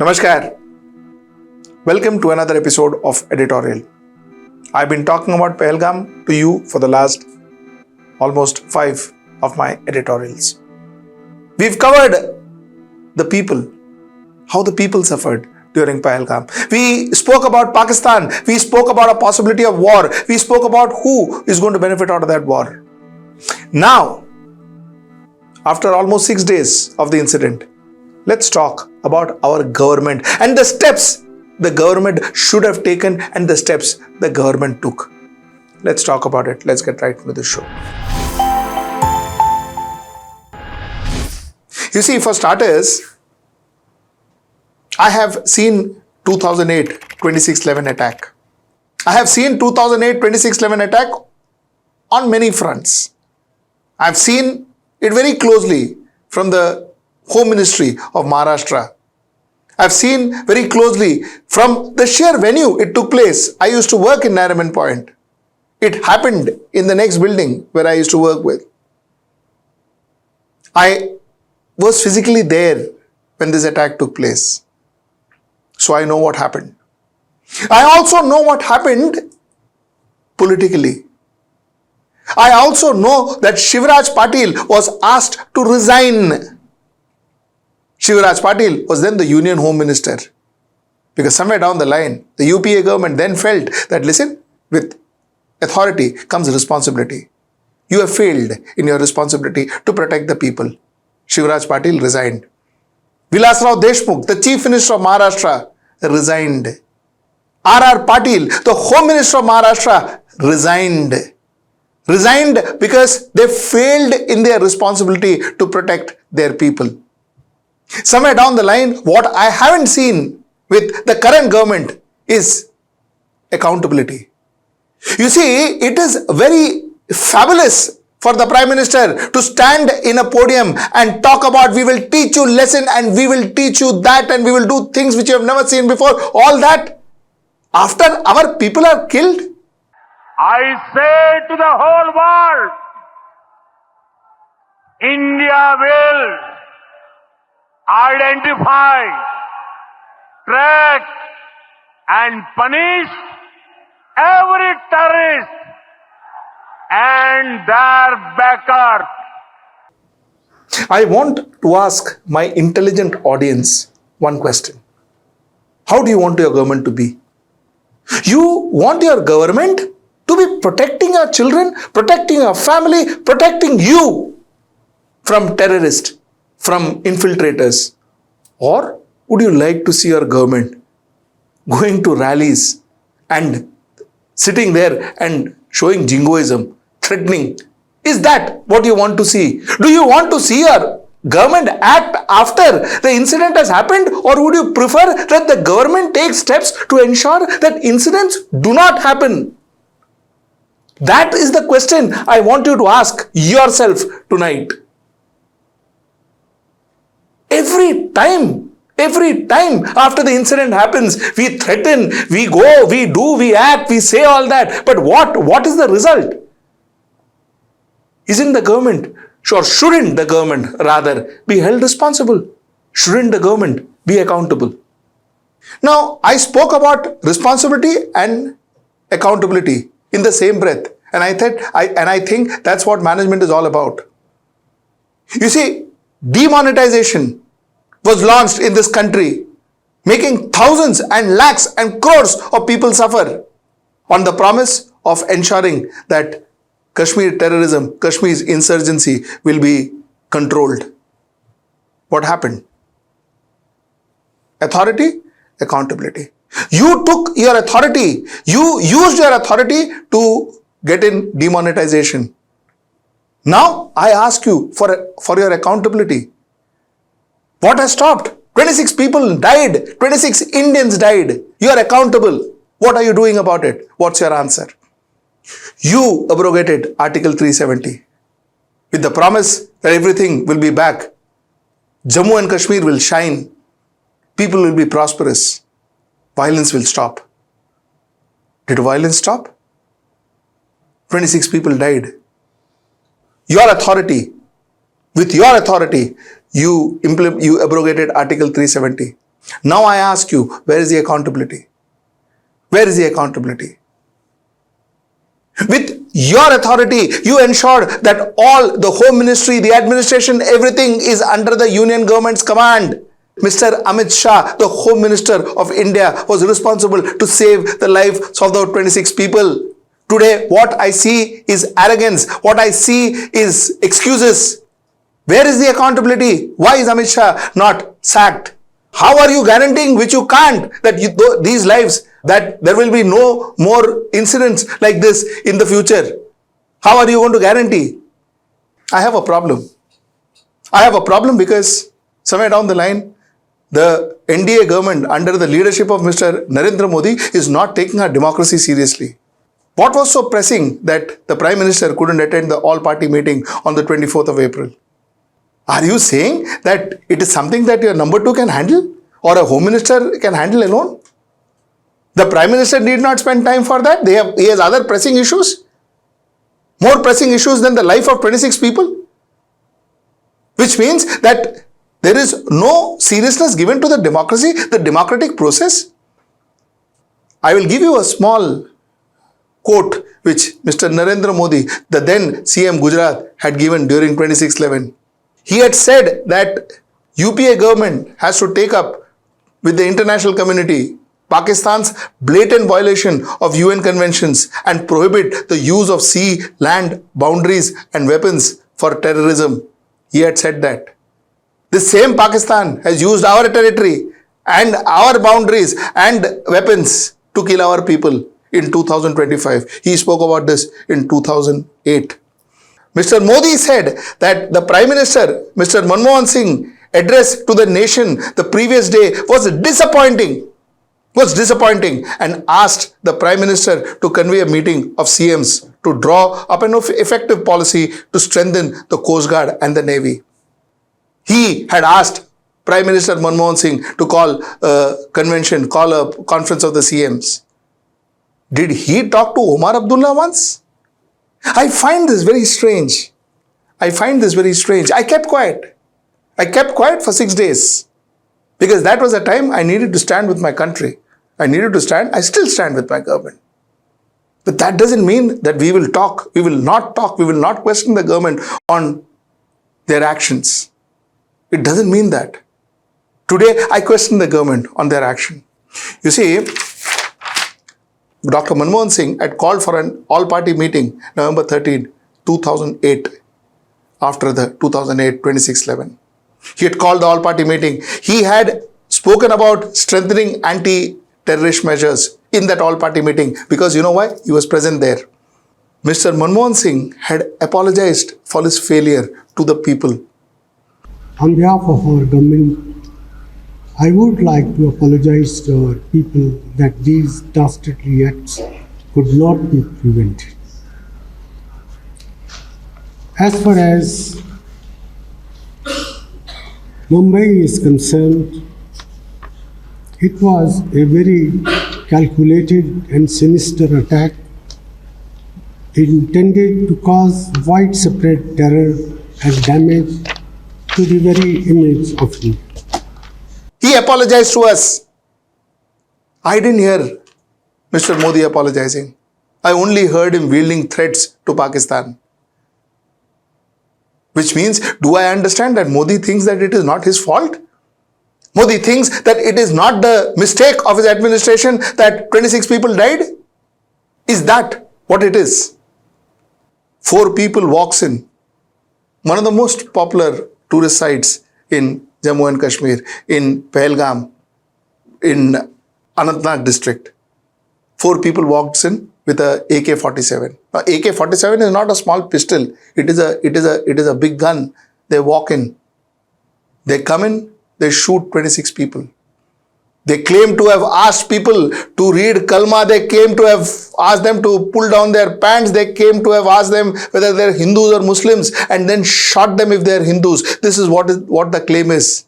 Namaskar. Welcome to another episode of Editorial. I've been talking about Pahalgam to you for the last almost 5 of my editorials. We've covered the people, how the people suffered during Pahalgam. We spoke about Pakistan. We spoke about a possibility of war. We spoke about who is going to benefit out of that war. Now, after almost 6 days of the incident, let's talk about our government and the steps the government should have taken and the steps the government took. Let's talk about it. Let's get right into the show. You see, for starters, I have seen 2008 26/11 attack. I have seen 2008 26/11 attack on many fronts. I've seen it very closely from the Home Ministry of Maharashtra. I've seen very closely from the sheer venue it took place. I used to work in Nariman Point. It happened in the next building where I used to work with. I was physically there when this attack took place. So I know what happened. I also know what happened politically. I also know that Shivraj Patil was asked to resign. Shivraj Patil was then the Union Home Minister. Because somewhere down the line, the UPA government then felt that, listen, with authority comes responsibility. You have failed in your responsibility to protect the people. Shivraj Patil resigned. Vilasrao Deshmukh, the Chief Minister of Maharashtra, resigned. R.R. Patil, the Home Minister of Maharashtra, resigned. Resigned because they failed in their responsibility to protect their people. Somewhere down the line, what I haven't seen with the current government is accountability. You see, it is very fabulous for the Prime Minister to stand in a podium and talk about we will teach you lesson and we will teach you that and we will do things which you have never seen before. All that after our people are killed. I say to the whole world, India will identify, track and punish every terrorist and their backer. I want to ask my intelligent audience one question. How do you want your government to be? You want your government to be protecting our children, protecting our family, protecting you from terrorists, from infiltrators? Or would you like to see your government going to rallies and sitting there and showing jingoism, threatening? Is that what you want to see? Do you want to see your government act after the incident has happened, or would you prefer that the government take steps to ensure that incidents do not happen? That is the question I want you to ask yourself tonight. Every time after the incident happens, we threaten, we go, we do, we act, we say all that. But what is the result? Isn't the government, or shouldn't the government rather be held responsible? Shouldn't the government be accountable? Now, I spoke about responsibility and accountability in the same breath. And I think that's what management is all about. You see, demonetization was launched in this country, making thousands and lakhs and crores of people suffer on the promise of ensuring that Kashmir terrorism, Kashmir's insurgency will be controlled. What happened? Authority, accountability. You took your authority, you used your authority to get in demonetization. Now I ask you for your accountability. What has stopped? 26 people died. 26 Indians died. You are accountable. What are you doing about it? What's your answer? You abrogated Article 370 with the promise that everything will be back. Jammu and Kashmir will shine. People will be prosperous. Violence will stop. Did violence stop? 26 people died. Your authority, with your authority, you abrogated Article 370. Now I ask you, where is the accountability? Where is the accountability? With your authority, you ensured that all the Home Ministry, the administration, everything is under the Union government's command. Mr. Amit Shah, the Home Minister of India, was responsible to save the lives of the 26 people. Today, what I see is arrogance. What I see is excuses. Where is the accountability? Why is Amit Shah not sacked? How are you guaranteeing, which you can't, that these lives, that there will be no more incidents like this in the future? How are you going to guarantee? I have a problem. I have a problem because somewhere down the line, the NDA government under the leadership of Mr. Narendra Modi is not taking our democracy seriously. What was so pressing that the Prime Minister couldn't attend the all-party meeting on the 24th of April? Are you saying that it is something that your number 2 can handle or a Home Minister can handle alone? The Prime Minister need not spend time for that. He has other pressing issues, more pressing issues than the life of 26 people, which means that there is no seriousness given to the democracy, the democratic process. I will give you a small quote which Mr. Narendra Modi, the then CM Gujarat, had given during 26/11. He had said that UPA government has to take up with the international community Pakistan's blatant violation of UN conventions and prohibit the use of sea, land, boundaries and weapons for terrorism. He had said that. The same Pakistan has used our territory and our boundaries and weapons to kill our people in 2025. He spoke about this in 2008. Mr. Modi said that the Prime Minister, Mr. Manmohan Singh, address to the nation the previous day was disappointing and asked the Prime Minister to convey a meeting of CMs to draw up an effective policy to strengthen the Coast Guard and the Navy. He had asked Prime Minister Manmohan Singh to call a conference of the CMs. Did he talk to Omar Abdullah once? I find this very strange. I kept quiet. For 6 days. Because that was a time I needed to stand with my country. I still stand with my government. But that doesn't mean that we will talk. We will not talk. We will not question the government on their actions. It doesn't mean that. Today, I question the government on their action. You see, Dr. Manmohan Singh had called for an all-party meeting November 13, 2008, after the 2008 26/11. He had called the all-party meeting. He had spoken about strengthening anti-terrorist measures in that all-party meeting because you know why? He was present there. Mr. Manmohan Singh had apologized for his failure to the people. On behalf of our government, I would like to apologize to our people that these dastardly acts could not be prevented. As far as Mumbai is concerned, it was a very calculated and sinister attack intended to cause widespread terror and damage to the very image of India. He apologized to us. I didn't hear Mr. Modi apologizing. I only heard him wielding threats to Pakistan. Which means, do I understand that Modi thinks that it is not his fault? Modi thinks that it is not the mistake of his administration that 26 people died? Is that what it is? 4 people walks in one of the most popular tourist sites in Jammu and Kashmir, in Pahalgam, in Anantnag district. 4 people walks in with a AK-47. Now, AK-47 is not a small pistol. It is a big gun. They walk in. They come in. They shoot 26 people. They claim to have asked people to read Kalma. They claim to have asked them to pull down their pants. They claim to have asked them whether they're Hindus or Muslims and then shot them if they're Hindus. This is what the claim is.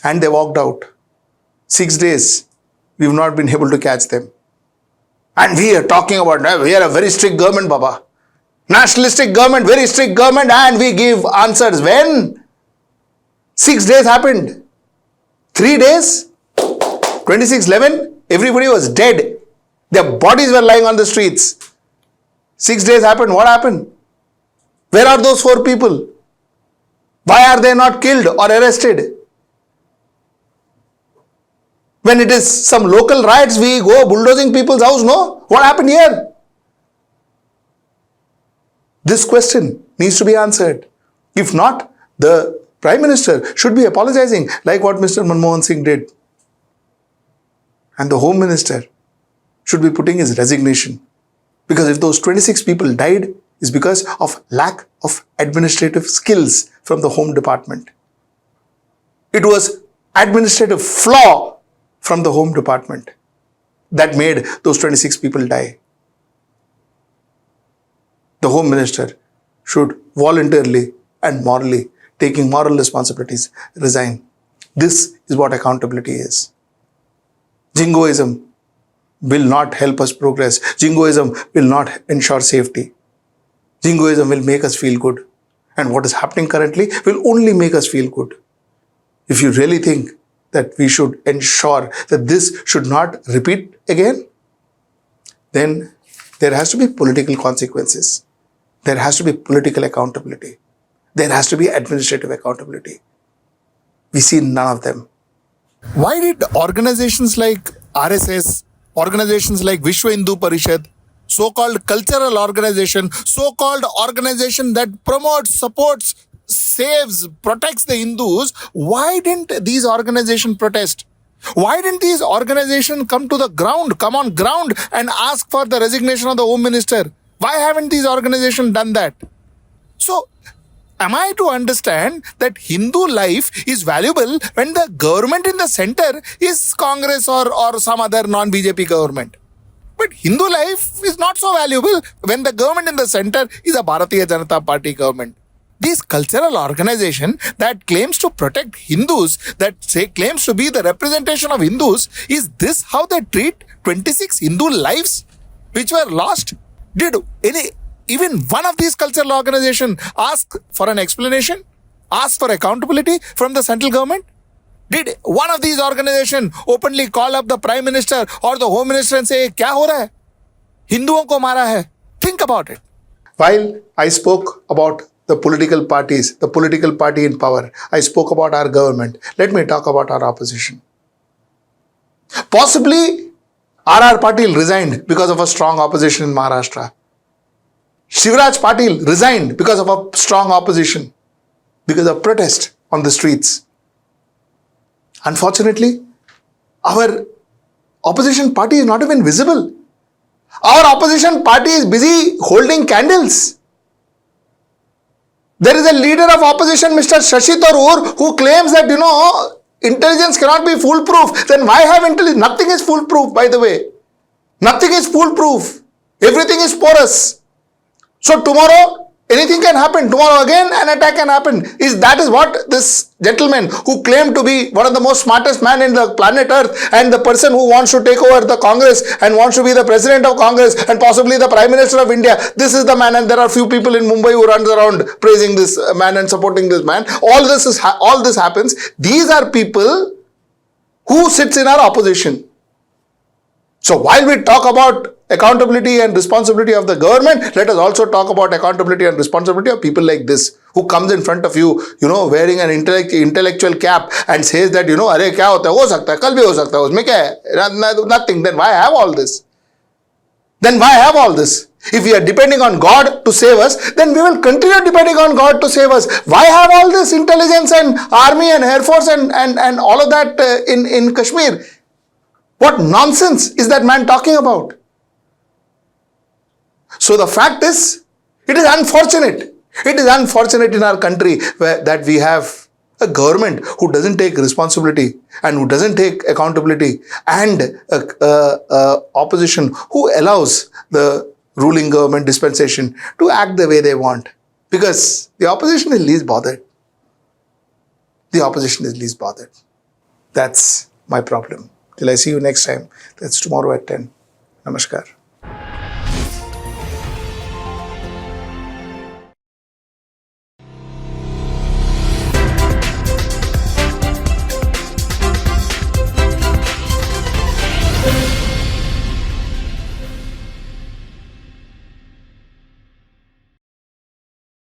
And they walked out. 6 days. We've not been able to catch them. And we are talking about, we are a very strict government, Baba. Nationalistic government, very strict government, and we give answers. When? 6 days happened. 3 days, 26/11, everybody was dead. Their bodies were lying on the streets. 6 days happened. What happened? Where are those 4 people? Why are they not killed or arrested? When it is some local riots, we go bulldozing people's house, no? What happened here? This question needs to be answered. If not, the Prime Minister should be apologizing like what Mr. Manmohan Singh did. And the Home Minister should be putting his resignation. Because if those 26 people died, it's because of lack of administrative skills from the Home Department. It was administrative flaw from the Home Department that made those 26 people die. The Home Minister should voluntarily and morally, taking moral responsibilities, resign. This is what accountability is. Jingoism will not help us progress. Jingoism will not ensure safety. Jingoism will make us feel good. And what is happening currently will only make us feel good. If you really think that we should ensure that this should not repeat again, then there has to be political consequences. There has to be political accountability. There has to be administrative accountability. We see none of them. Why did organizations like RSS, organizations like Vishwa Hindu Parishad, so-called cultural organization, so-called organization that promotes, supports, saves, protects the Hindus, why didn't these organizations protest? Why didn't these organizations come on ground and ask for the resignation of the Home Minister? Why haven't these organizations done that? So, am I to understand that Hindu life is valuable when the government in the center is Congress or some other non-BJP government? But Hindu life is not so valuable when the government in the center is a Bharatiya Janata Party government. These cultural organization that claims to protect Hindus, claims to be the representation of Hindus, is this how they treat 26 Hindu lives which were lost? Did even one of these cultural organizations ask for an explanation? Ask for accountability from the central government? Did one of these organizations openly call up the Prime Minister or the Home Minister and say, "Kya ho raha hai? Hinduon ko mara hai"? Think about it. While I spoke about the political parties, the political party in power, I spoke about our government. Let me talk about our opposition. Possibly, R.R. Patil resigned because of a strong opposition in Maharashtra. Shivraj Patil resigned because of a strong opposition, because of protest on the streets. Unfortunately, our opposition party is not even visible. Our opposition party is busy holding candles. There is a leader of opposition, Mr. Shashi Tharoor, who claims that, intelligence cannot be foolproof. Then why have intelligence? Nothing is foolproof, by the way. Nothing is foolproof. Everything is porous. So tomorrow, anything can happen. Tomorrow again, an attack can happen. That is what this gentleman who claimed to be one of the most smartest man in the planet Earth and the person who wants to take over the Congress and wants to be the president of Congress and possibly the Prime Minister of India. This is the man, and there are few people in Mumbai who runs around praising this man and supporting this man. All this happens. These are people who sits in our opposition. So while we talk about accountability and responsibility of the government, let us also talk about accountability and responsibility of people like this, who comes in front of you, wearing an intellectual cap and says that, अरे क्या होता है, हो सकता है, कल भी हो सकता है, उसमें क्या है? Nothing. Then why have all this? If we are depending on God to save us, then we will continue depending on God to save us. Why have all this intelligence and army and air force and all of that in Kashmir? What nonsense is that man talking about? So the fact is, it is unfortunate. It is unfortunate in our country that we have a government who doesn't take responsibility and who doesn't take accountability, and opposition who allows the ruling government dispensation to act the way they want. Because the opposition is least bothered. That's my problem. Till I see you next time. That's tomorrow at 10. Namaskar.